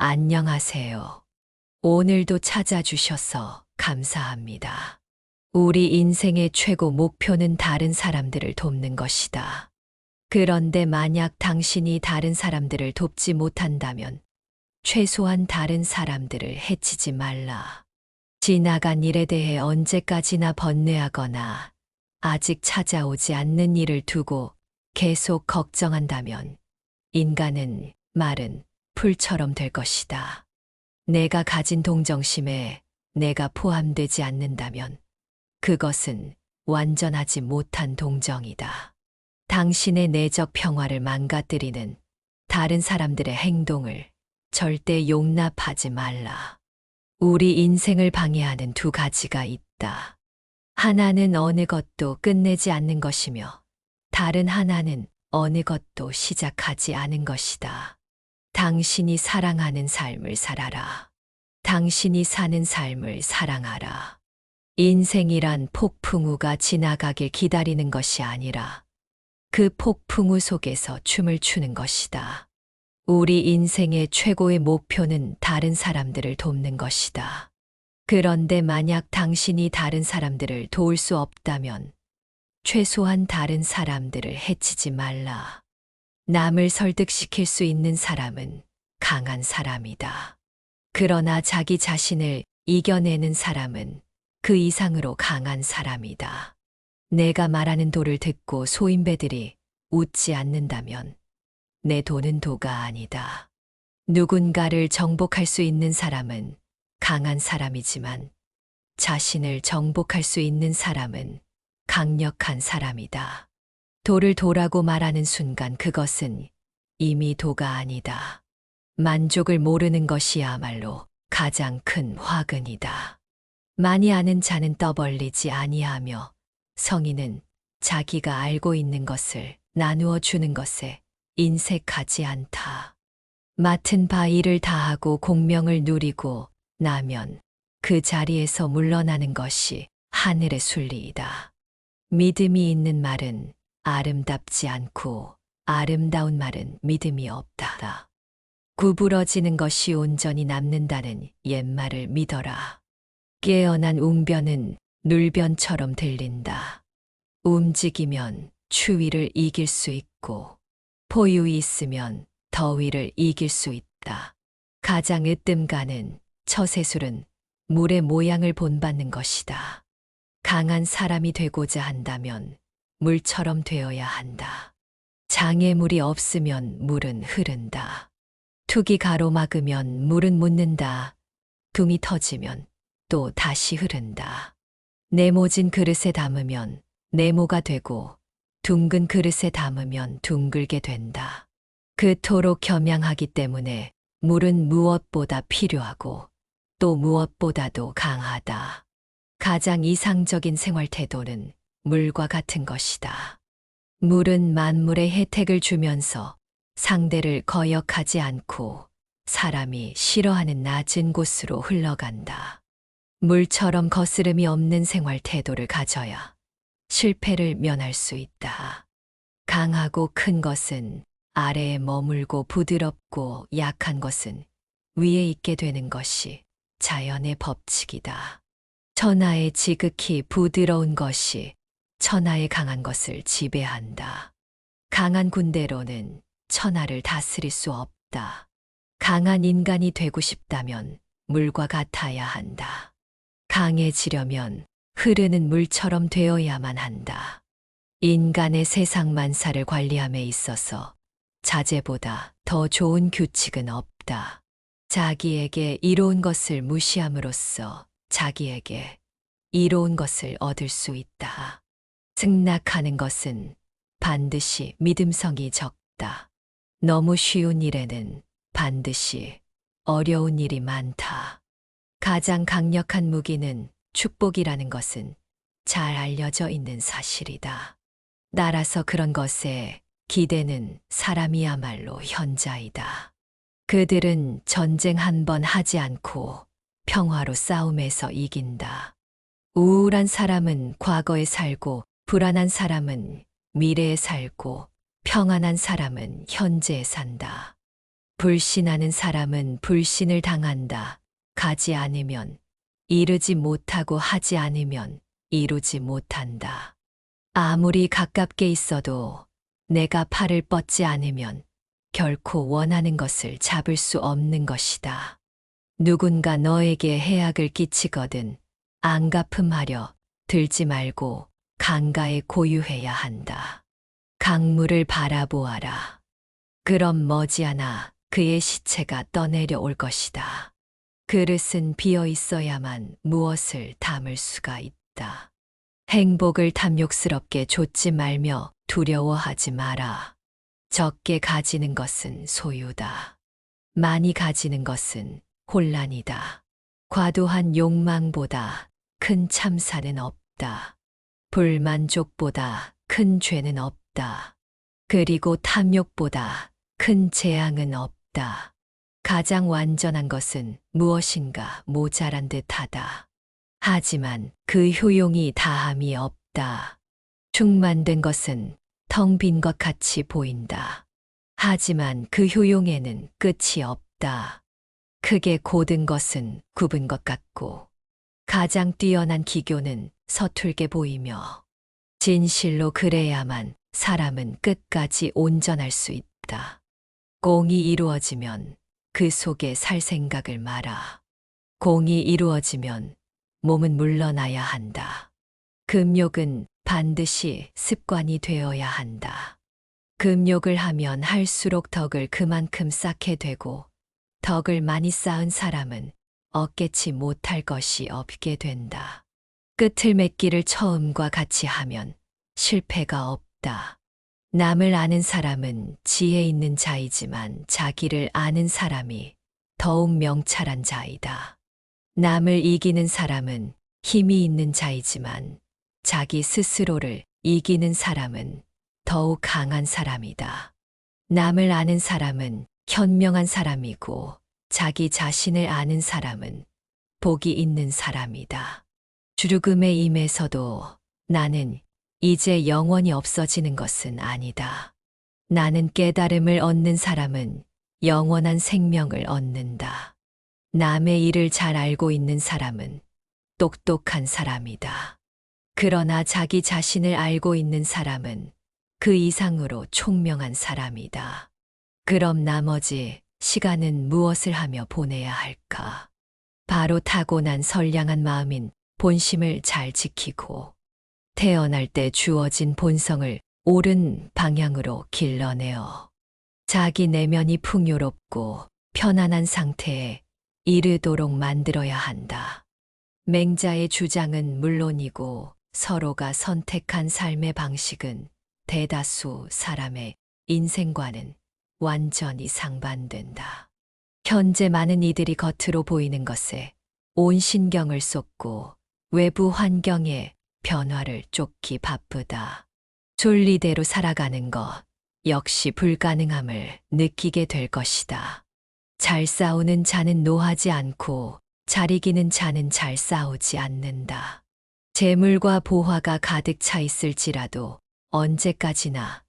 안녕하세요. 오늘도 찾아주셔서 감사합니다. 우리 인생의 최고 목표는 다른 사람들을 돕는 것이다. 그런데 만약 당신이 다른 사람들을 돕지 못한다면 최소한 다른 사람들을 해치지 말라. 지나간 일에 대해 언제까지나 번뇌하거나 아직 찾아오지 않는 일을 두고 계속 걱정한다면 인간은 마른 풀처럼 될 것이다. 내가 가진 동정심에 내가 포함되지 않는다면 그것은 완전하지 못한 동정이다. 당신의 내적 평화를 망가뜨리는 다른 사람들의 행동을 절대 용납하지 말라. 우리 인생을 방해하는 두 가지가 있다. 하나는 어느 것도 끝내지 않는 것이며 다른 하나는 어느 것도 시작하지 않은 것이다. 당신이 사랑하는 삶을 살아라. 당신이 사는 삶을 사랑하라. 인생이란 폭풍우가 지나가길 기다리는 것이 아니라 그 폭풍우 속에서 춤을 추는 것이다. 우리 인생의 최고의 목표는 다른 사람들을 돕는 것이다. 그런데 만약 당신이 다른 사람들을 도울 수 없다면 최소한 다른 사람들을 해치지 말라. 남을 설득시킬 수 있는 사람은 강한 사람이다. 그러나 자기 자신을 이겨내는 사람은 그 이상으로 강한 사람이다. 내가 말하는 도를 듣고 소인배들이 웃지 않는다면 내 도는 도가 아니다. 누군가를 정복할 수 있는 사람은 강한 사람이지만 자신을 정복할 수 있는 사람은 강력한 사람이다. 도를 도라고 말하는 순간 그것은 이미 도가 아니다. 만족을 모르는 것이야말로 가장 큰 화근이다. 많이 아는 자는 떠벌리지 아니하며 성인은 자기가 알고 있는 것을 나누어 주는 것에 인색하지 않다. 맡은 바 일을 다하고 공명을 누리고 나면 그 자리에서 물러나는 것이 하늘의 순리이다. 믿음이 있는 말은 아름답지 않고 아름다운 말은 믿음이 없다. 구부러지는 것이 온전히 남는다는 옛말을 믿어라. 깨어난 웅변은 눌변처럼 들린다. 움직이면 추위를 이길 수 있고 포유이 있으면 더위를 이길 수 있다. 가장 으뜸가는 처세술은 물의 모양을 본받는 것이다. 강한 사람이 되고자 한다면 물처럼 되어야 한다. 장애물이 없으면 물은 흐른다. 툭이 가로막으면 물은 묻는다. 둥이 터지면 또 다시 흐른다. 네모진 그릇에 담으면 네모가 되고 둥근 그릇에 담으면 둥글게 된다. 그토록 겸양하기 때문에 물은 무엇보다 필요하고 또 무엇보다도 강하다. 가장 이상적인 생활 태도는 물과 같은 것이다. 물은 만물의 혜택을 주면서 상대를 거역하지 않고 사람이 싫어하는 낮은 곳으로 흘러간다. 물처럼 거스름이 없는 생활 태도를 가져야 실패를 면할 수 있다. 강하고 큰 것은 아래에 머물고 부드럽고 약한 것은 위에 있게 되는 것이 자연의 법칙이다. 천하의 지극히 부드러운 것이 천하의 강한 것을 지배한다. 강한 군대로는 천하를 다스릴 수 없다. 강한 인간이 되고 싶다면 물과 같아야 한다. 강해지려면 흐르는 물처럼 되어야만 한다. 인간의 세상 만사를 관리함에 있어서 자제보다 더 좋은 규칙은 없다. 자기에게 이로운 것을 무시함으로써 자기에게 이로운 것을 얻을 수 있다. 승낙하는 것은 반드시 믿음성이 적다. 너무 쉬운 일에는 반드시 어려운 일이 많다. 가장 강력한 무기는 축복이라는 것은 잘 알려져 있는 사실이다. 따라서 그런 것에 기대는 사람이야말로 현자이다. 그들은 전쟁 한 번 하지 않고 평화로 싸움에서 이긴다. 우울한 사람은 과거에 살고 불안한 사람은 미래에 살고 평안한 사람은 현재에 산다. 불신하는 사람은 불신을 당한다. 가지 않으면 이루지 못하고 하지 않으면 이루지 못한다. 아무리 가깝게 있어도 내가 팔을 뻗지 않으면 결코 원하는 것을 잡을 수 없는 것이다. 누군가 너에게 해악을 끼치거든 안갚음하려 들지 말고 강가에 고유해야 한다. 강물을 바라보아라. 그럼 머지않아 그의 시체가 떠내려 올 것이다. 그릇은 비어 있어야만 무엇을 담을 수가 있다. 행복을 탐욕스럽게 좇지 말며 두려워하지 마라. 적게 가지는 것은 소유다. 많이 가지는 것은 혼란이다. 과도한 욕망보다 큰 참사는 없다. 불만족보다 큰 죄는 없다. 그리고 탐욕보다 큰 재앙은 없다. 가장 완전한 것은 무엇인가 모자란 듯하다. 하지만 그 효용이 다함이 없다. 충만된 것은 텅 빈 것 같이 보인다. 하지만 그 효용에는 끝이 없다. 크게 고든 것은 굽은 것 같고 가장 뛰어난 기교는 서툴게 보이며 진실로 그래야만 사람은 끝까지 온전할 수 있다. 공이 이루어지면 그 속에 살 생각을 마라. 공이 이루어지면 몸은 물러나야 한다. 금욕은 반드시 습관이 되어야 한다. 금욕을 하면 할수록 덕을 그만큼 쌓게 되고 덕을 많이 쌓은 사람은 얻겠지 못할 것이 없게 된다. 끝을 맺기를 처음과 같이 하면 실패가 없다. 남을 아는 사람은 지혜 있는 자이지만 자기를 아는 사람이 더욱 명철한 자이다. 남을 이기는 사람은 힘이 있는 자이지만 자기 스스로를 이기는 사람은 더욱 강한 사람이다. 남을 아는 사람은 현명한 사람이고 자기 자신을 아는 사람은 복이 있는 사람이다. 죽음의 임에서도 나는 이제 영원히 없어지는 것은 아니다. 나는 깨달음을 얻는 사람은 영원한 생명을 얻는다. 남의 일을 잘 알고 있는 사람은 똑똑한 사람이다. 그러나 자기 자신을 알고 있는 사람은 그 이상으로 총명한 사람이다. 그럼 나머지 시간은 무엇을 하며 보내야 할까? 바로 타고난 선량한 마음인 본심을 잘 지키고 태어날 때 주어진 본성을 옳은 방향으로 길러내어 자기 내면이 풍요롭고 편안한 상태에 이르도록 만들어야 한다. 맹자의 주장은 물론이고 서로가 선택한 삶의 방식은 대다수 사람의 인생과는 완전히 상반된다. 현재 많은 이들이 겉으로 보이는 것에 온 신경을 쏟고 외부 환경에 변화를 쫓기 바쁘다. 순리대로 살아가는 것 역시 불가능함을 느끼게 될 것이다. 잘 싸우는 자는 노하지 않고 잘 이기는 자는 잘 싸우지 않는다. 재물과 보화가 가득 차 있을지라도 언제까지나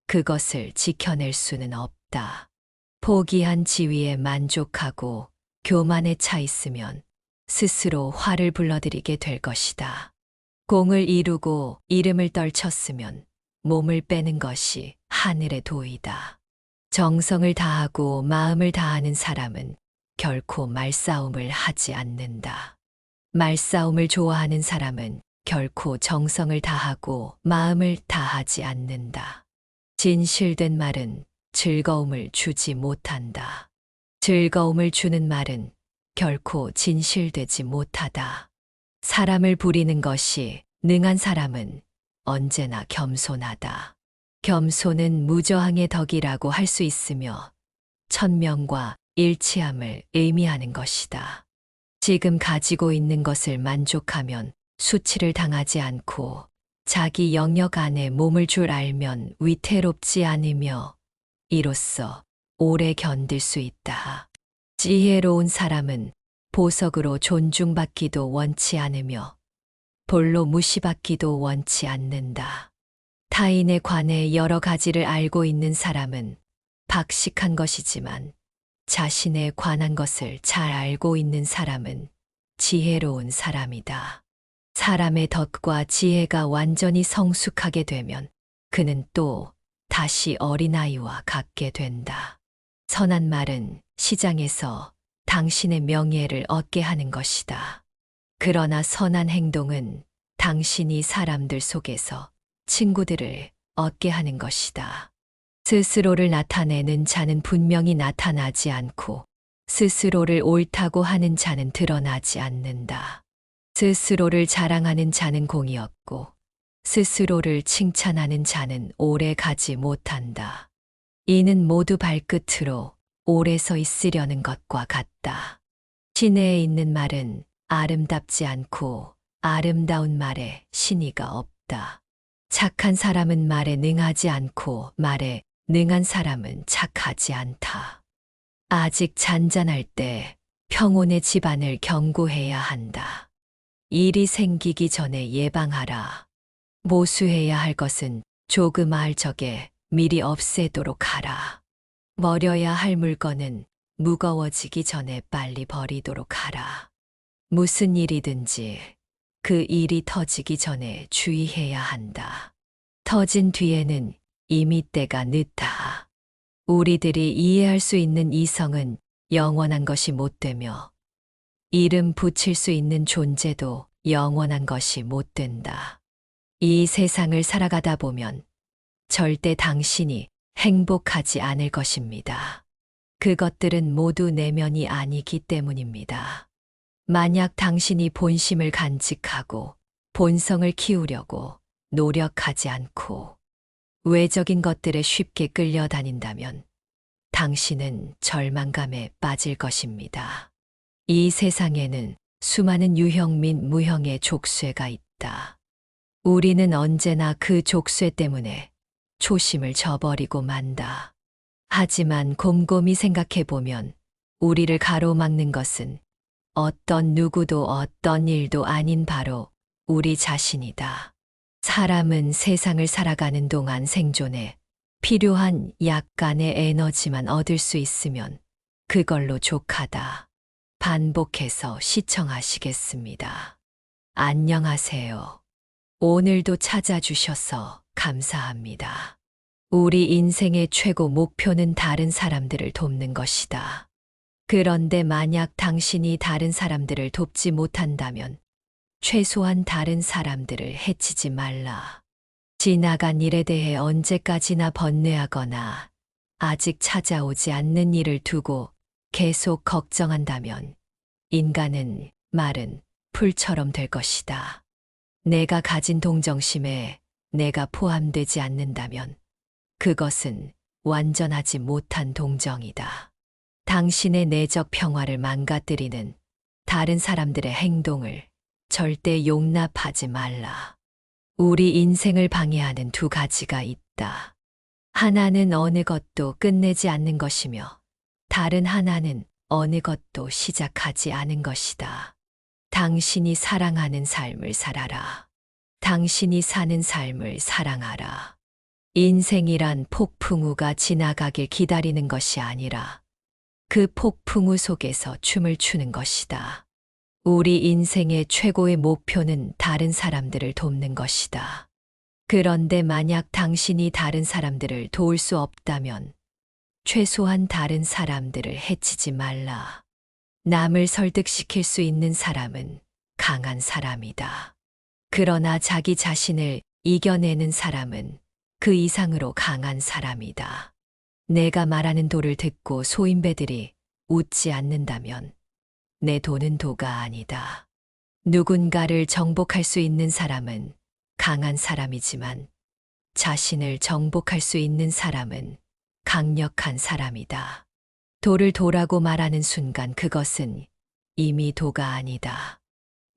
그것을 지켜낼 수는 없다. 포기한 지위에 만족하고 교만에 차 있으면 스스로 화를 불러들이게 될 것이다. 공을 이루고 이름을 떨쳤으면 몸을 빼는 것이 하늘의 도이다. 정성을 다하고 마음을 다하는 사람은 결코 말싸움을 하지 않는다. 말싸움을 좋아하는 사람은 결코 정성을 다하고 마음을 다하지 않는다. 진실된 말은 즐거움을 주지 못한다. 즐거움을 주는 말은 결코 진실되지 못하다. 사람을 부리는 것이 능한 사람은 언제나 겸손하다. 겸손은 무저항의 덕이라고 할 수 있으며 천명과 일치함을 의미하는 것이다. 지금 가지고 있는 것을 만족하면 수치를 당하지 않고 자기 영역 안에 몸을 줄 알면 위태롭지 않으며 이로써 오래 견딜 수 있다. 지혜로운 사람은 보석으로 존중받기도 원치 않으며 볼로 무시받기도 원치 않는다. 타인에 관해 여러 가지를 알고 있는 사람은 박식한 것이지만 자신에 관한 것을 잘 알고 있는 사람은 지혜로운 사람이다. 사람의 덫과 지혜가 완전히 성숙하게 되면 그는 또 다시 어린아이와 같게 된다. 선한 말은 시장에서 당신의 명예를 얻게 하는 것이다. 그러나 선한 행동은 당신이 사람들 속에서 친구들을 얻게 하는 것이다. 스스로를 나타내는 자는 분명히 나타나지 않고 스스로를 옳다고 하는 자는 드러나지 않는다. 스스로를 자랑하는 자는 공이 없고 스스로를 칭찬하는 자는 오래 가지 못한다. 이는 모두 발끝으로 오래 서 있으려는 것과 같다. 시내에 있는 말은 아름답지 않고 아름다운 말에 신의가 없다. 착한 사람은 말에 능하지 않고 말에 능한 사람은 착하지 않다. 아직 잔잔할 때 평온의 집안을 경고해야 한다. 일이 생기기 전에 예방하라. 모수해야 할 것은 조그마할 적에 미리 없애도록 하라. 버려야 할 물건은 무거워지기 전에 빨리 버리도록 하라. 무슨 일이든지 그 일이 터지기 전에 주의해야 한다. 터진 뒤에는 이미 때가 늦다. 우리들이 이해할 수 있는 이성은 영원한 것이 못 되며 이름 붙일 수 있는 존재도 영원한 것이 못 된다. 이 세상을 살아가다 보면 절대 당신이 행복하지 않을 것입니다. 그것들은 모두 내면이 아니기 때문입니다. 만약 당신이 본심을 간직하고 본성을 키우려고 노력하지 않고 외적인 것들에 쉽게 끌려다닌다면 당신은 절망감에 빠질 것입니다. 이 세상에는 수많은 유형 및 무형의 족쇄가 있다. 우리는 언제나 그 족쇄 때문에 초심을 저버리고 만다. 하지만 곰곰이 생각해보면 우리를 가로막는 것은 어떤 누구도 어떤 일도 아닌 바로 우리 자신이다. 사람은 세상을 살아가는 동안 생존에 필요한 약간의 에너지만 얻을 수 있으면 그걸로 족하다. 반복해서 시청하시겠습니다. 안녕하세요. 오늘도 찾아주셔서 감사합니다. 우리 인생의 최고 목표는 다른 사람들을 돕는 것이다. 그런데 만약 당신이 다른 사람들을 돕지 못한다면 최소한 다른 사람들을 해치지 말라. 지나간 일에 대해 언제까지나 번뇌하거나 아직 찾아오지 않는 일을 두고 계속 걱정한다면 인간은 마른 풀처럼 될 것이다. 내가 가진 동정심에 내가 포함되지 않는다면 그것은 완전하지 못한 동정이다. 당신의 내적 평화를 망가뜨리는 다른 사람들의 행동을 절대 용납하지 말라. 우리 인생을 방해하는 두 가지가 있다. 하나는 어느 것도 끝내지 않는 것이며 다른 하나는 어느 것도 시작하지 않은 것이다. 당신이 사랑하는 삶을 살아라. 당신이 사는 삶을 사랑하라. 인생이란 폭풍우가 지나가길 기다리는 것이 아니라 그 폭풍우 속에서 춤을 추는 것이다. 우리 인생의 최고의 목표는 다른 사람들을 돕는 것이다. 그런데 만약 당신이 다른 사람들을 도울 수 없다면 최소한 다른 사람들을 해치지 말라. 남을 설득시킬 수 있는 사람은 강한 사람이다. 그러나 자기 자신을 이겨내는 사람은 그 이상으로 강한 사람이다. 내가 말하는 도를 듣고 소인배들이 웃지 않는다면 내 도는 도가 아니다. 누군가를 정복할 수 있는 사람은 강한 사람이지만 자신을 정복할 수 있는 사람은 강력한 사람이다. 도를 도라고 말하는 순간 그것은 이미 도가 아니다.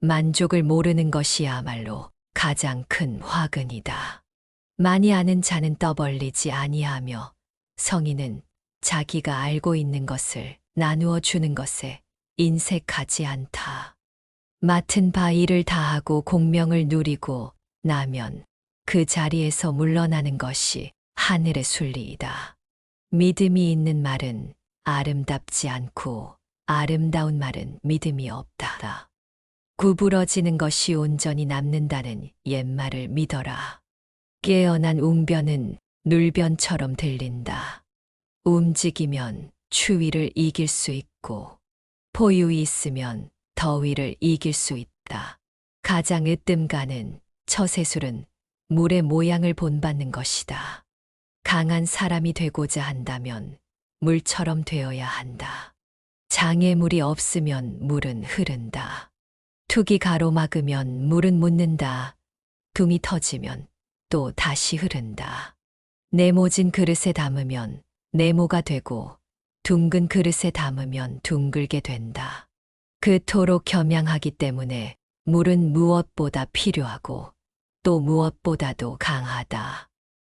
만족을 모르는 것이야말로 가장 큰 화근이다. 많이 아는 자는 떠벌리지 아니하며 성인은 자기가 알고 있는 것을 나누어 주는 것에 인색하지 않다. 맡은 바 일을 다하고 공명을 누리고 나면 그 자리에서 물러나는 것이 하늘의 순리이다. 믿음이 있는 말은 아름답지 않고 아름다운 말은 믿음이 없다. 구부러지는 것이 온전히 남는다는 옛말을 믿어라. 깨어난 웅변은 눌변처럼 들린다. 움직이면 추위를 이길 수 있고 포유이 있으면 더위를 이길 수 있다. 가장 으뜸가는 처세술은 물의 모양을 본받는 것이다. 강한 사람이 되고자 한다면 물처럼 되어야 한다. 장애물이 없으면 물은 흐른다. 툭이 가로막으면 물은 묻는다. 둥이 터지면 또 다시 흐른다. 네모진 그릇에 담으면 네모가 되고 둥근 그릇에 담으면 둥글게 된다. 그토록 겸양하기 때문에 물은 무엇보다 필요하고 또 무엇보다도 강하다.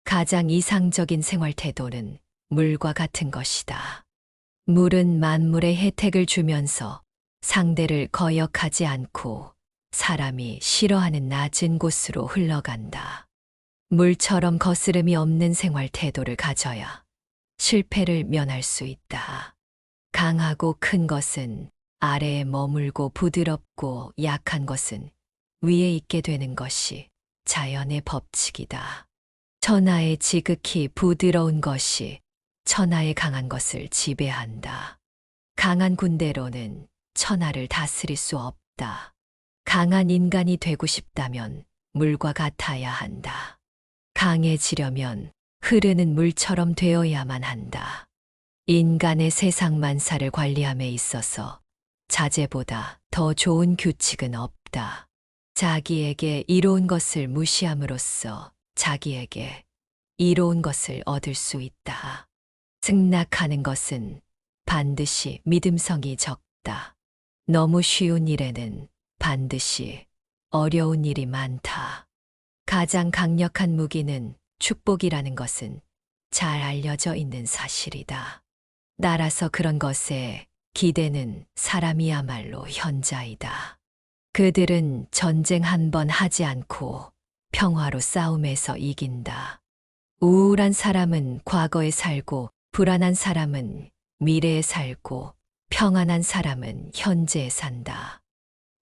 가장 이상적인 생활 태도는 물과 같은 것이다. 물은 만물의 혜택을 주면서 상대를 거역하지 않고 사람이 싫어하는 낮은 곳으로 흘러간다. 물처럼 거스름이 없는 생활 태도를 가져야 실패를 면할 수 있다. 강하고 큰 것은 아래에 머물고 부드럽고 약한 것은 위에 있게 되는 것이 자연의 법칙이다. 천하의 지극히 부드러운 것이 천하의 강한 것을 지배한다. 강한 군대로는 천하를 다스릴 수 없다. 강한 인간이 되고 싶다면 물과 같아야 한다. 강해지려면 흐르는 물처럼 되어야만 한다. 인간의 세상 만사를 관리함에 있어서 자제보다 더 좋은 규칙은 없다. 자기에게 이로운 것을 무시함으로써 자기에게 이로운 것을 얻을 수 있다. 승낙하는 것은 반드시 믿음성이 적다. 너무 쉬운 일에는 반드시 어려운 일이 많다. 가장 강력한 무기는 축복이라는 것은 잘 알려져 있는 사실이다. 따라서 그런 것에 기대는 사람이야말로 현자이다. 그들은 전쟁 한 번 하지 않고 평화로 싸움에서 이긴다. 우울한 사람은 과거에 살고 불안한 사람은 미래에 살고 평안한 사람은 현재에 산다.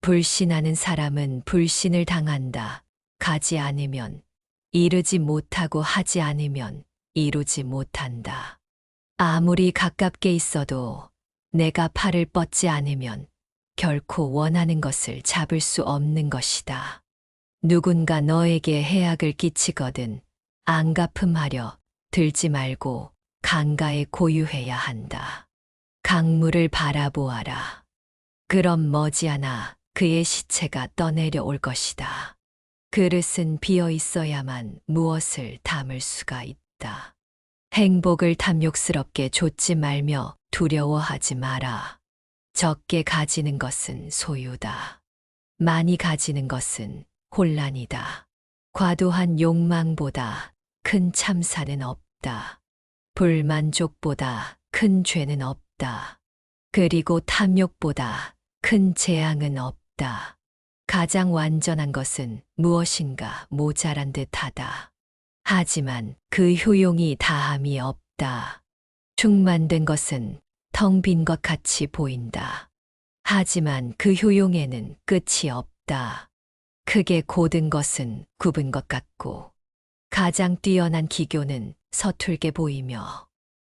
불신하는 사람은 불신을 당한다. 가지 않으면 이르지 못하고 하지 않으면 이루지 못한다. 아무리 가깝게 있어도 내가 팔을 뻗지 않으면 결코 원하는 것을 잡을 수 없는 것이다. 누군가 너에게 해악을 끼치거든 안갚음하려 들지 말고 강가에 고유해야 한다. 강물을 바라보아라. 그럼 머지않아 그의 시체가 떠내려 올 것이다. 그릇은 비어 있어야만 무엇을 담을 수가 있다. 행복을 탐욕스럽게 좇지 말며 두려워하지 마라. 적게 가지는 것은 소유다. 많이 가지는 것은 혼란이다. 과도한 욕망보다 큰 참사는 없다. 불만족보다 큰 죄는 없다. 그리고 탐욕보다 큰 재앙은 없다. 가장 완전한 것은 무엇인가 모자란 듯하다. 하지만 그 효용이 다함이 없다. 충만된 것은 텅 빈 것 같이 보인다. 하지만 그 효용에는 끝이 없다. 크게 고든 것은 굽은 것 같고 가장 뛰어난 기교는 서툴게 보이며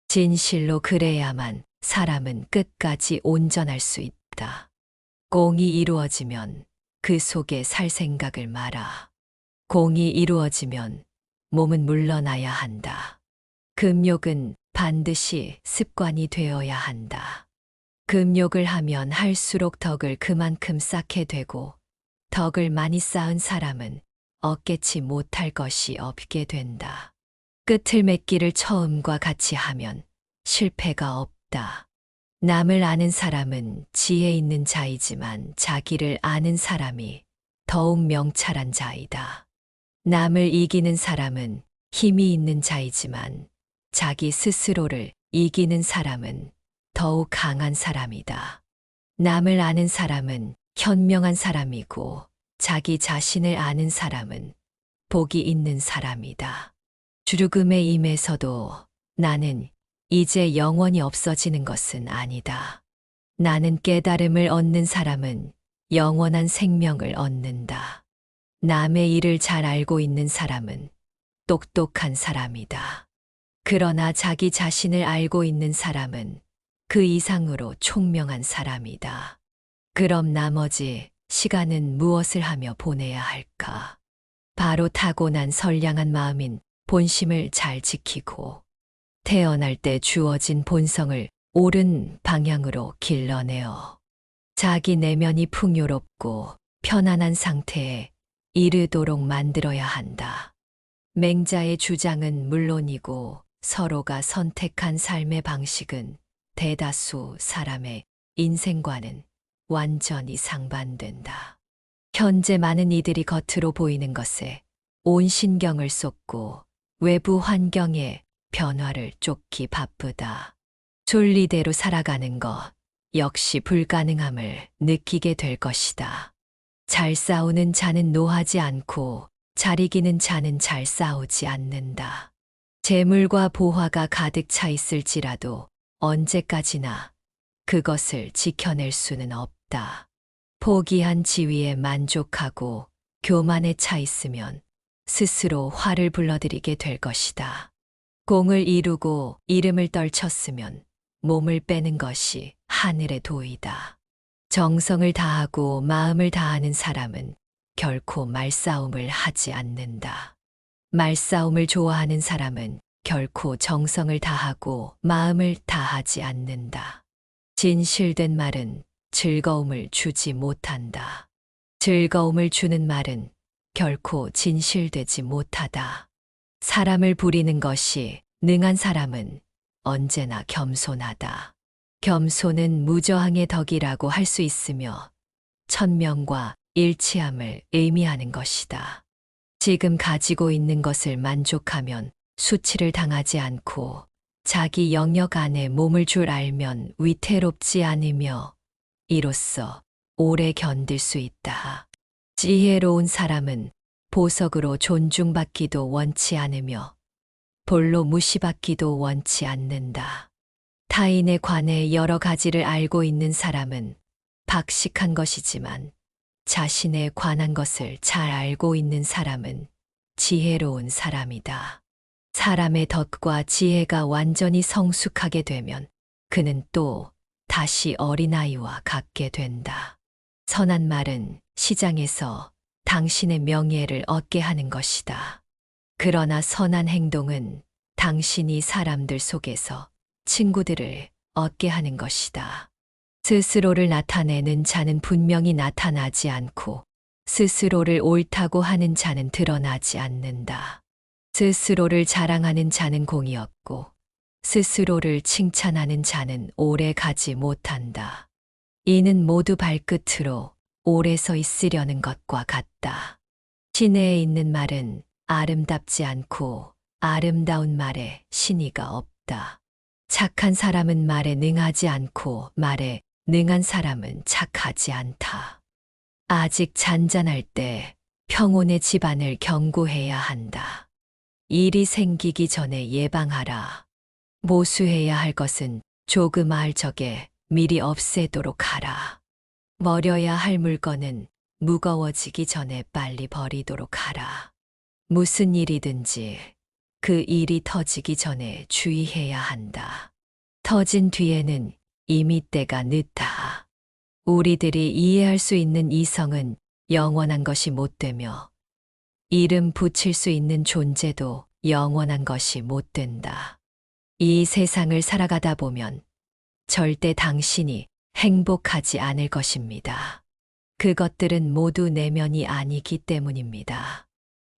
진실로 그래야만 사람은 끝까지 온전할 수 있다. 공이 이루어지면 그 속에 살 생각을 마라. 공이 이루어지면 몸은 물러나야 한다. 금욕은 반드시 습관이 되어야 한다. 금욕을 하면 할수록 덕을 그만큼 쌓게 되고 덕을 많이 쌓은 사람은 얻겠지 못할 것이 없게 된다. 끝을 맺기를 처음과 같이 하면 실패가 없다. 남을 아는 사람은 지혜 있는 자이지만 자기를 아는 사람이 더욱 명철한 자이다. 남을 이기는 사람은 힘이 있는 자이지만 자기 스스로를 이기는 사람은 더욱 강한 사람이다. 남을 아는 사람은 현명한 사람이고 자기 자신을 아는 사람은 복이 있는 사람이다. 주르금의 임에서도 나는 이제 영원히 없어지는 것은 아니다. 나는 깨달음을 얻는 사람은 영원한 생명을 얻는다. 남의 일을 잘 알고 있는 사람은 똑똑한 사람이다. 그러나 자기 자신을 알고 있는 사람은 그 이상으로 총명한 사람이다. 그럼 나머지 시간은 무엇을 하며 보내야 할까? 바로 타고난 선량한 마음인 본심을 잘 지키고 태어날 때 주어진 본성을 옳은 방향으로 길러내어 자기 내면이 풍요롭고 편안한 상태에 이르도록 만들어야 한다. 맹자의 주장은 물론이고 서로가 선택한 삶의 방식은 대다수 사람의 인생과는 완전히 상반된다. 현재 많은 이들이 겉으로 보이는 것에 온 신경을 쏟고 외부 환경의 변화를 쫓기 바쁘다. 순리대로 살아가는 것 역시 불가능함을 느끼게 될 것이다. 잘 싸우는 자는 노하지 않고 잘 이기는 자는 잘 싸우지 않는다. 재물과 보화가 가득 차 있을지라도 언제까지나 그것을 지켜낼 수는 없다. 포기한 지위에 만족하고 교만에 차 있으면 스스로 화를 불러들이게 될 것이다. 공을 이루고 이름을 떨쳤으면 몸을 빼는 것이 하늘의 도이다. 정성을 다하고 마음을 다하는 사람은 결코 말싸움을 하지 않는다. 말싸움을 좋아하는 사람은 결코 정성을 다하고 마음을 다하지 않는다. 진실된 말은 즐거움을 주지 못한다. 즐거움을 주는 말은 결코 진실되지 못하다. 사람을 부리는 것이 능한 사람은 언제나 겸손하다. 겸손은 무저항의 덕이라고 할 수 있으며 천명과 일치함을 의미하는 것이다. 지금 가지고 있는 것을 만족하면 수치를 당하지 않고 자기 영역 안에 몸을 줄 알면 위태롭지 않으며 이로써 오래 견딜 수 있다. 지혜로운 사람은 보석으로 존중받기도 원치 않으며 볼로 무시받기도 원치 않는다. 타인에 관해 여러 가지를 알고 있는 사람은 박식한 것이지만 자신에 관한 것을 잘 알고 있는 사람은 지혜로운 사람이다. 사람의 덕과 지혜가 완전히 성숙하게 되면 그는 또 다시 어린아이와 같게 된다. 선한 말은 시장에서 당신의 명예를 얻게 하는 것이다. 그러나 선한 행동은 당신이 사람들 속에서 친구들을 얻게 하는 것이다. 스스로를 나타내는 자는 분명히 나타나지 않고 스스로를 옳다고 하는 자는 드러나지 않는다. 스스로를 자랑하는 자는 공이 없고 스스로를 칭찬하는 자는 오래 가지 못한다. 이는 모두 발끝으로 오래 서 있으려는 것과 같다. 시내에 있는 말은 아름답지 않고 아름다운 말에 신의가 없다. 착한 사람은 말에 능하지 않고 말에 능한 사람은 착하지 않다. 아직 잔잔할 때 평온의 집안을 경고해야 한다. 일이 생기기 전에 예방하라. 모수해야 할 것은 조그마할 적에 미리 없애도록 하라. 버려야 할 물건은 무거워지기 전에 빨리 버리도록 하라. 무슨 일이든지 그 일이 터지기 전에 주의해야 한다. 터진 뒤에는 이미 때가 늦다. 우리들이 이해할 수 있는 이성은 영원한 것이 못 되며 이름 붙일 수 있는 존재도 영원한 것이 못 된다. 이 세상을 살아가다 보면 절대 당신이 행복하지 않을 것입니다. 그것들은 모두 내면이 아니기 때문입니다.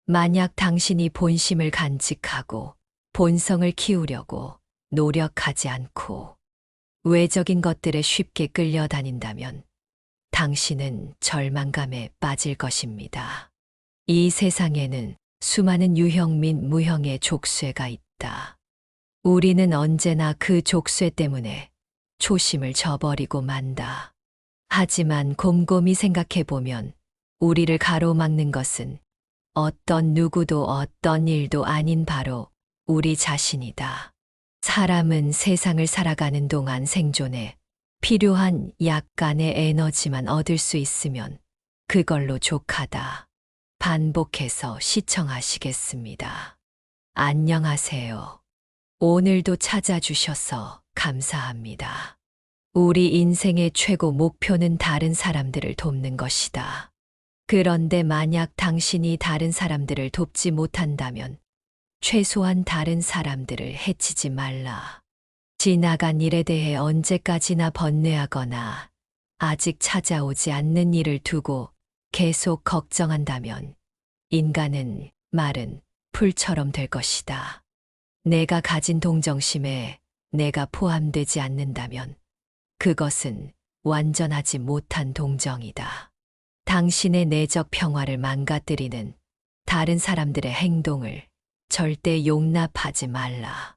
만약 당신이 본심을 간직하고 본성을 키우려고 노력하지 않고 외적인 것들에 쉽게 끌려다닌다면 당신은 절망감에 빠질 것입니다. 이 세상에는 수많은 유형 및 무형의 족쇄가 있다. 우리는 언제나 그 족쇄 때문에 초심을 저버리고 만다. 하지만 곰곰이 생각해보면 우리를 가로막는 것은 어떤 누구도 어떤 일도 아닌 바로 우리 자신이다. 사람은 세상을 살아가는 동안 생존에 필요한 약간의 에너지만 얻을 수 있으면 그걸로 족하다. 반복해서 시청하시겠습니다. 안녕하세요. 오늘도 찾아주셔서 감사합니다. 우리 인생의 최고 목표는 다른 사람들을 돕는 것이다. 그런데 만약 당신이 다른 사람들을 돕지 못한다면 최소한 다른 사람들을 해치지 말라. 지나간 일에 대해 언제까지나 번뇌하거나 아직 찾아오지 않는 일을 두고 계속 걱정한다면 인간은 마른 풀처럼 될 것이다. 내가 가진 동정심에 내가 포함되지 않는다면 그것은 완전하지 못한 동정이다. 당신의 내적 평화를 망가뜨리는 다른 사람들의 행동을 절대 용납하지 말라.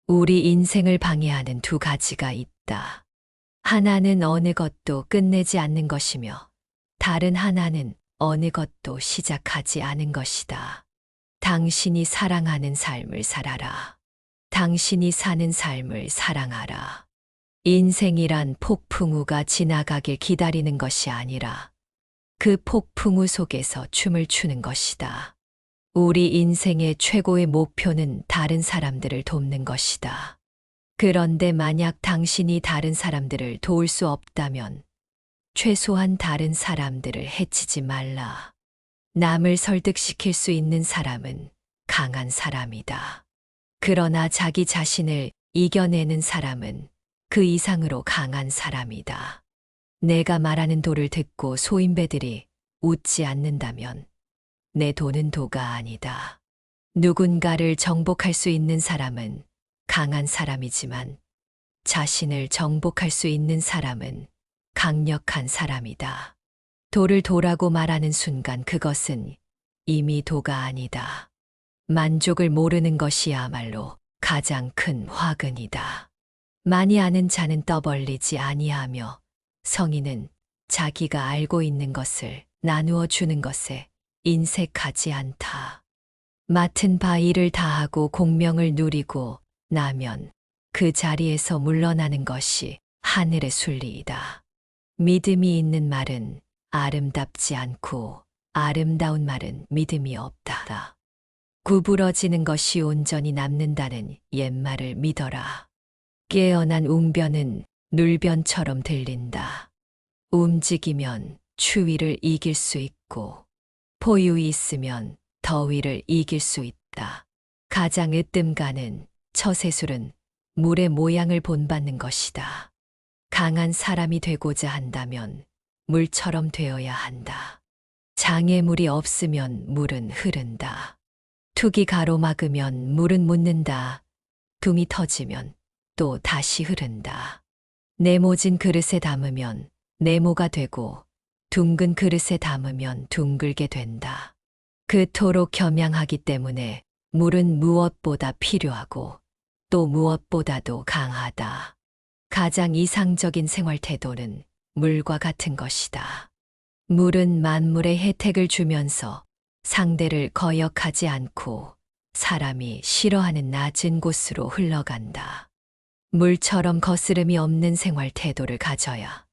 우리 인생을 방해하는 두 가지가 있다. 하나는 어느 것도 끝내지 않는 것이며 다른 하나는 어느 것도 시작하지 않은 것이다. 당신이 사랑하는 삶을 살아라. 당신이 사는 삶을 사랑하라. 인생이란 폭풍우가 지나가길 기다리는 것이 아니라 그 폭풍우 속에서 춤을 추는 것이다. 우리 인생의 최고의 목표는 다른 사람들을 돕는 것이다. 그런데 만약 당신이 다른 사람들을 도울 수 없다면 최소한 다른 사람들을 해치지 말라. 남을 설득시킬 수 있는 사람은 강한 사람이다. 그러나 자기 자신을 이겨내는 사람은 그 이상으로 강한 사람이다. 내가 말하는 도를 듣고 소인배들이 웃지 않는다면 내 도는 도가 아니다. 누군가를 정복할 수 있는 사람은 강한 사람이지만 자신을 정복할 수 있는 사람은 강력한 사람이다. 도를 도라고 말하는 순간 그것은 이미 도가 아니다. 만족을 모르는 것이야말로 가장 큰 화근이다. 많이 아는 자는 떠벌리지 아니하며 성인은 자기가 알고 있는 것을 나누어 주는 것에 인색하지 않다. 맡은 바 일을 다하고 공명을 누리고 나면 그 자리에서 물러나는 것이 하늘의 순리이다. 믿음이 있는 말은 아름답지 않고 아름다운 말은 믿음이 없다. 구부러지는 것이 온전히 남는다는 옛말을 믿어라. 깨어난 웅변은 눌변처럼 들린다. 움직이면 추위를 이길 수 있고 포유이 있으면 더위를 이길 수 있다. 가장 으뜸가는 처세술은 물의 모양을 본받는 것이다. 강한 사람이 되고자 한다면 물처럼 되어야 한다. 장애물이 없으면 물은 흐른다. 툭이 가로막으면 물은 묻는다. 둥이 터지면 또 다시 흐른다. 네모진 그릇에 담으면 네모가 되고 둥근 그릇에 담으면 둥글게 된다. 그토록 겸양하기 때문에 물은 무엇보다 필요하고 또 무엇보다도 강하다. 가장 이상적인 생활 태도는 물과 같은 것이다. 물은 만물의 혜택을 주면서 상대를 거역하지 않고 사람이 싫어하는 낮은 곳으로 흘러간다. 물처럼 거스름이 없는 생활 태도를 가져야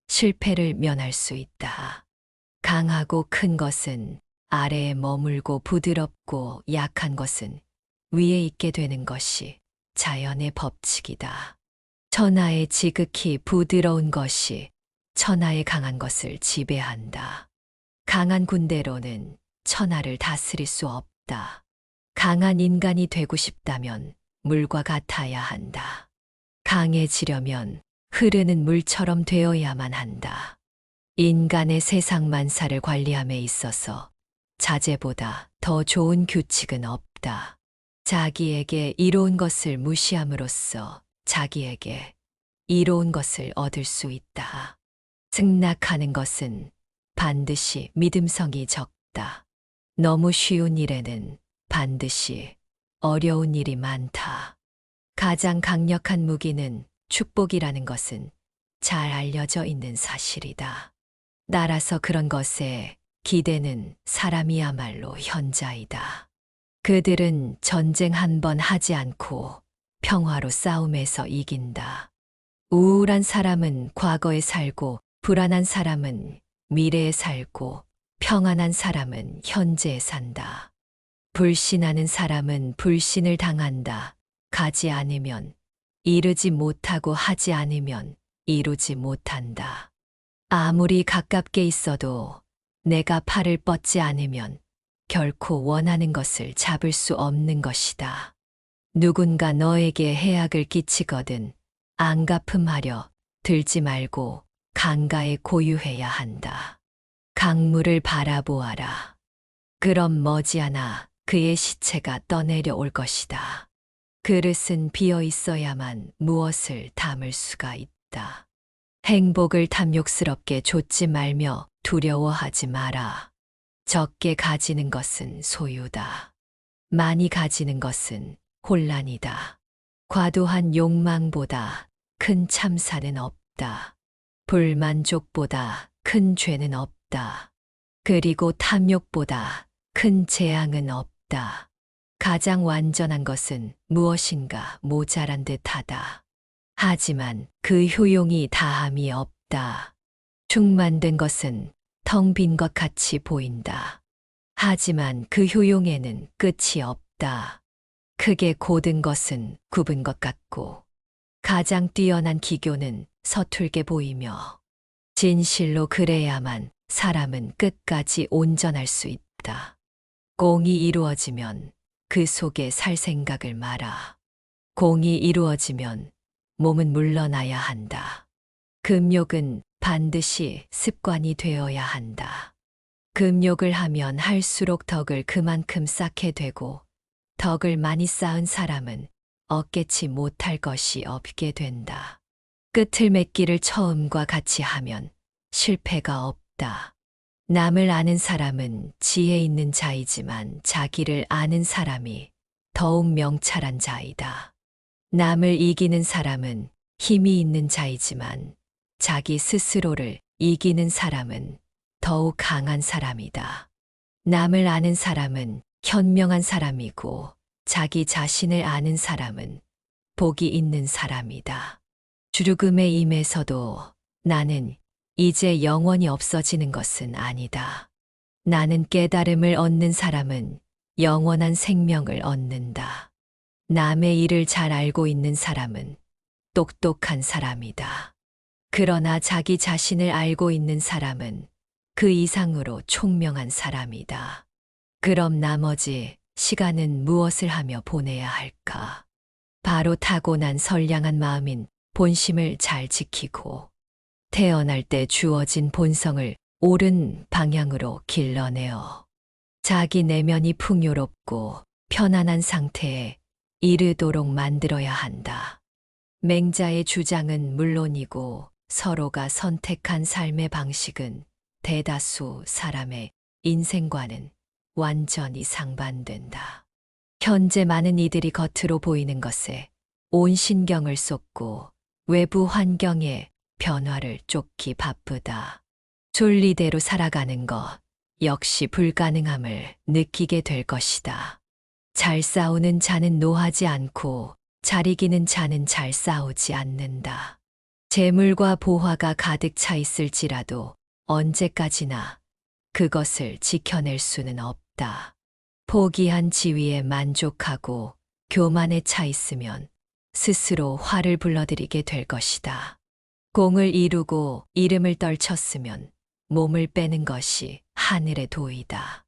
실패를 면할 수 있다. 강하고 큰 것은 아래에 머물고 부드럽고 약한 것은 위에 있게 되는 것이 자연의 법칙이다. 천하의 지극히 부드러운 것이 천하의 강한 것을 지배한다. 강한 군대로는 천하를 다스릴 수 없다. 강한 인간이 되고 싶다면 물과 같아야 한다. 강해지려면 흐르는 물처럼 되어야만 한다. 인간의 세상 만사를 관리함에 있어서 자제보다 더 좋은 규칙은 없다. 자기에게 이로운 것을 무시함으로써 자기에게 이로운 것을 얻을 수 있다. 승낙하는 것은 반드시 믿음성이 적다. 너무 쉬운 일에는 반드시 어려운 일이 많다. 가장 강력한 무기는 축복이라는 것은 잘 알려져 있는 사실이다. 따라서 그런 것에 기대는 사람이야말로 현자이다. 그들은 전쟁 한 번 하지 않고 평화로 싸움에서 이긴다. 우울한 사람은 과거에 살고, 불안한 사람은 미래에 살고, 평안한 사람은 현재에 산다. 불신하는 사람은 불신을 당한다. 가지 않으면 이루지 못하고 하지 않으면 이루지 못한다. 아무리 가깝게 있어도 내가 팔을 뻗지 않으면 결코 원하는 것을 잡을 수 없는 것이다. 누군가 너에게 해악을 끼치거든 안갚음하려 들지 말고 강가에 고유해야 한다. 강물을 바라보아라. 그럼 머지않아 그의 시체가 떠내려 올 것이다. 그릇은 비어 있어야만 무엇을 담을 수가 있다. 행복을 탐욕스럽게 좇지 말며 두려워하지 마라. 적게 가지는 것은 소유다. 많이 가지는 것은 혼란이다. 과도한 욕망보다 큰 참사는 없다. 불만족보다 큰 죄는 없다. 그리고 탐욕보다 큰 재앙은 없다. 가장 완전한 것은 무엇인가 모자란 듯하다. 하지만 그 효용이 다함이 없다. 충만된 것은 텅 빈 것 같이 보인다. 하지만 그 효용에는 끝이 없다. 크게 고든 것은 굽은 것 같고, 가장 뛰어난 기교는 서툴게 보이며, 진실로 그래야만 사람은 끝까지 온전할 수 있다. 공이 이루어지면 그 속에 살 생각을 마라. 공이 이루어지면 몸은 물러나야 한다. 금욕은 반드시 습관이 되어야 한다. 금욕을 하면 할수록 덕을 그만큼 쌓게 되고, 덕을 많이 쌓은 사람은 얻겠지 못할 것이 없게 된다. 끝을 맺기를 처음과 같이 하면 실패가 없다. 남을 아는 사람은 지혜 있는 자이지만 자기를 아는 사람이 더욱 명철한 자이다. 남을 이기는 사람은 힘이 있는 자이지만 자기 스스로를 이기는 사람은 더욱 강한 사람이다. 남을 아는 사람은 현명한 사람이고 자기 자신을 아는 사람은 복이 있는 사람이다. 죽음의 임에서도 나는 이제 영원히 없어지는 것은 아니다. 나는 깨달음을 얻는 사람은 영원한 생명을 얻는다. 남의 일을 잘 알고 있는 사람은 똑똑한 사람이다. 그러나 자기 자신을 알고 있는 사람은 그 이상으로 총명한 사람이다. 그럼 나머지 시간은 무엇을 하며 보내야 할까? 바로 타고난 선량한 마음인 본심을 잘 지키고 태어날 때 주어진 본성을 옳은 방향으로 길러내어 자기 내면이 풍요롭고 편안한 상태에 이르도록 만들어야 한다. 맹자의 주장은 물론이고 서로가 선택한 삶의 방식은 대다수 사람의 인생과는 완전히 상반된다. 현재 많은 이들이 겉으로 보이는 것에 온 신경을 쏟고 외부 환경에 변화를 쫓기 바쁘다. 순리대로 살아가는 것 역시 불가능함을 느끼게 될 것이다. 잘 싸우는 자는 노하지 않고 잘 이기는 자는 잘 싸우지 않는다. 재물과 보화가 가득 차 있을지라도 언제까지나 그것을 지켜낼 수는 없다. 포기한 지위에 만족하고 교만에 차 있으면 스스로 화를 불러들이게 될 것이다. 공을 이루고 이름을 떨쳤으면 몸을 빼는 것이 하늘의 도이다.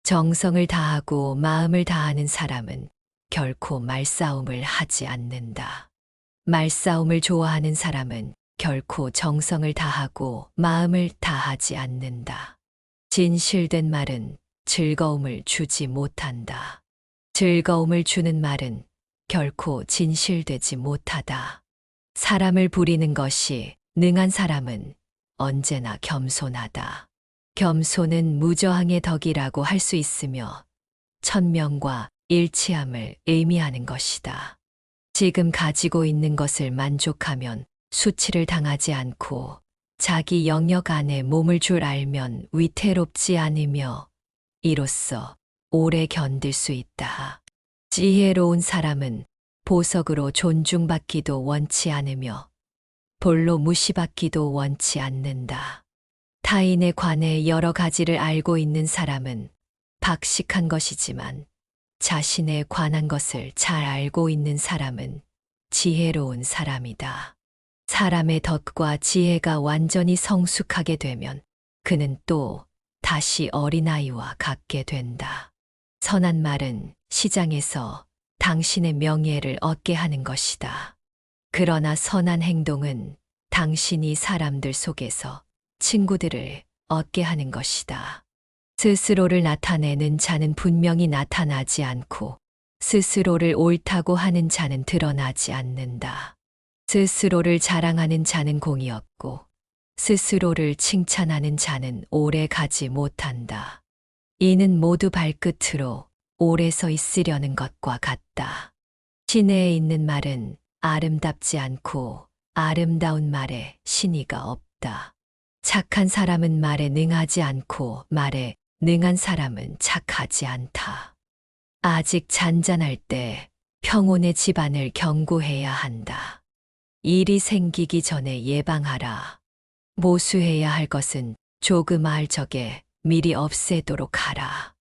정성을 다하고 마음을 다하는 사람은 결코 말싸움을 하지 않는다. 말싸움을 좋아하는 사람은 결코 정성을 다하고 마음을 다하지 않는다. 진실된 말은 즐거움을 주지 못한다. 즐거움을 주는 말은 결코 진실되지 못하다. 사람을 부리는 것이 능한 사람은 언제나 겸손하다. 겸손은 무저항의 덕이라고 할 수 있으며 천명과 일치함을 의미하는 것이다. 지금 가지고 있는 것을 만족하면 수치를 당하지 않고 자기 영역 안에 몸을 줄 알면 위태롭지 않으며 이로써 오래 견딜 수 있다. 지혜로운 사람은 보석으로 존중받기도 원치 않으며 볼로 무시받기도 원치 않는다. 타인에 관해 여러 가지를 알고 있는 사람은 박식한 것이지만 자신에 관한 것을 잘 알고 있는 사람은 지혜로운 사람이다. 사람의 덕과 지혜가 완전히 성숙하게 되면 그는 또 다시 어린아이와 같게 된다. 선한 말은 시장에서 당신의 명예를 얻게 하는 것이다. 그러나 선한 행동은 당신이 사람들 속에서 친구들을 얻게 하는 것이다. 스스로를 나타내는 자는 분명히 나타나지 않고 스스로를 옳다고 하는 자는 드러나지 않는다. 스스로를 자랑하는 자는 공이 없고 스스로를 칭찬하는 자는 오래 가지 못한다. 이는 모두 발끝으로 오래 서 있으려는 것과 같다. 시내에 있는 말은 아름답지 않고 아름다운 말에 신의가 없다. 착한 사람은 말에 능하지 않고 말에 능한 사람은 착하지 않다. 아직 잔잔할 때 평온의 집안을 경고해야 한다. 일이 생기기 전에 예방하라. 모수해야 할 것은 조그마할 적에 미리 없애도록 하라.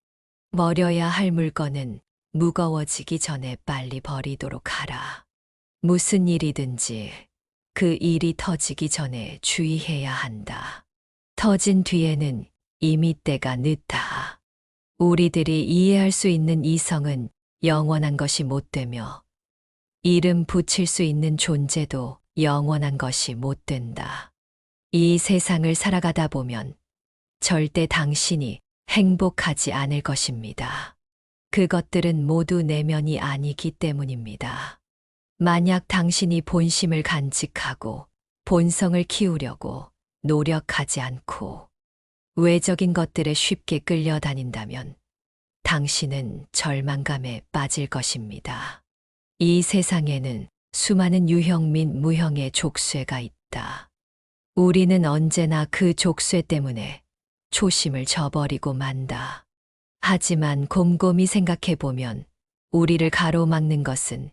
버려야 할 물건은 무거워지기 전에 빨리 버리도록 하라. 무슨 일이든지 그 일이 터지기 전에 주의해야 한다. 터진 뒤에는 이미 때가 늦다. 우리들이 이해할 수 있는 이성은 영원한 것이 못 되며 이름 붙일 수 있는 존재도 영원한 것이 못 된다. 이 세상을 살아가다 보면 절대 당신이 행복하지 않을 것입니다. 그것들은 모두 내면이 아니기 때문입니다. 만약 당신이 본심을 간직하고 본성을 키우려고 노력하지 않고 외적인 것들에 쉽게 끌려다닌다면 당신은 절망감에 빠질 것입니다. 이 세상에는 수많은 유형 및 무형의 족쇄가 있다. 우리는 언제나 그 족쇄 때문에 초심을 저버리고 만다. 하지만 곰곰이 생각해보면 우리를 가로막는 것은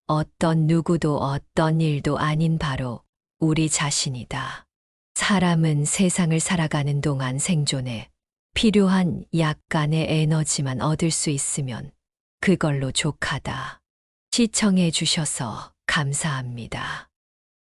어떤 누구도 어떤 일도 아닌 바로 우리 자신이다. 사람은 세상을 살아가는 동안 생존에 필요한 약간의 에너지만 얻을 수 있으면 그걸로 족하다. 시청해 주셔서 감사합니다.